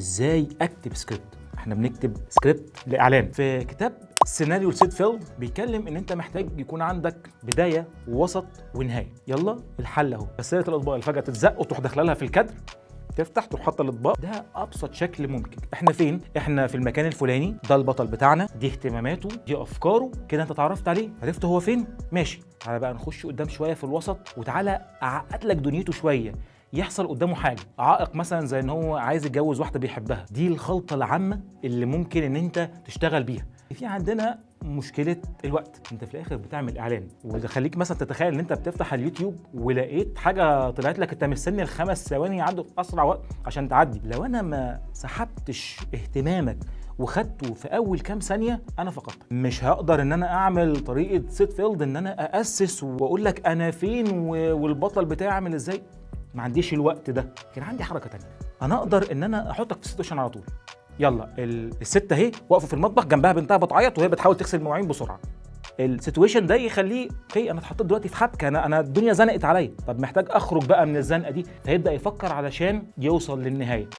ازاي اكتب سكريبت. احنا بنكتب سكريبت لاعلان. في كتاب سيناريو سيدفيلد بيتكلم ان انت محتاج يكون عندك بدايه ووسط ونهايه. يلا الحل اهو، غساله الاطباق اللي فجاه تتزق وتروح داخله لها في الكادر، تفتح تروح حاطه الاطباق. ده ابسط شكل ممكن. احنا فين؟ احنا في المكان الفلاني، ده البطل بتاعنا، دي اهتماماته، دي افكاره. كده انت اتعرفت عليه، عرفت هو فين، ماشي. تعالى بقى نخش قدام شويه في الوسط، وتعالى اعقد لك دنيته شويه. يحصل قدامه حاجه، عائق مثلا زي ان هو عايز يتجوز واحده بيحبها. دي الخلطه العامه اللي ممكن ان انت تشتغل بيها. في عندنا مشكله الوقت. انت في الاخر بتعمل اعلان، وده خليك مثلا تتخيل ان انت بتفتح اليوتيوب ولقيت حاجه طلعت لك، انت مستني ال5 ثواني يعدوا في اسرع وقت عشان تعدي. لو انا ما سحبتش اهتمامك وخدته في اول كام ثانيه، انا فقدتك. مش هقدر ان انا اعمل طريقه سيدفيلد، ان انا اسس واقول لك انا فين والبطل بتاعي عامل ازاي. ما عنديش الوقت ده. كان عندي حركه تانية، انا اقدر ان انا احطك في سيتويشن على طول. يلا الست اهي واقفه في المطبخ، جنبها بنتها بتعيط وهي بتحاول تغسل المواعين بسرعه. السيتويشن ده يخليه اوكي، انا اتحطيت دلوقتي في حبكه، انا الدنيا زنقت عليا، طب محتاج اخرج بقى من الزنقه دي. فيبدا يفكر علشان يوصل للنهايه.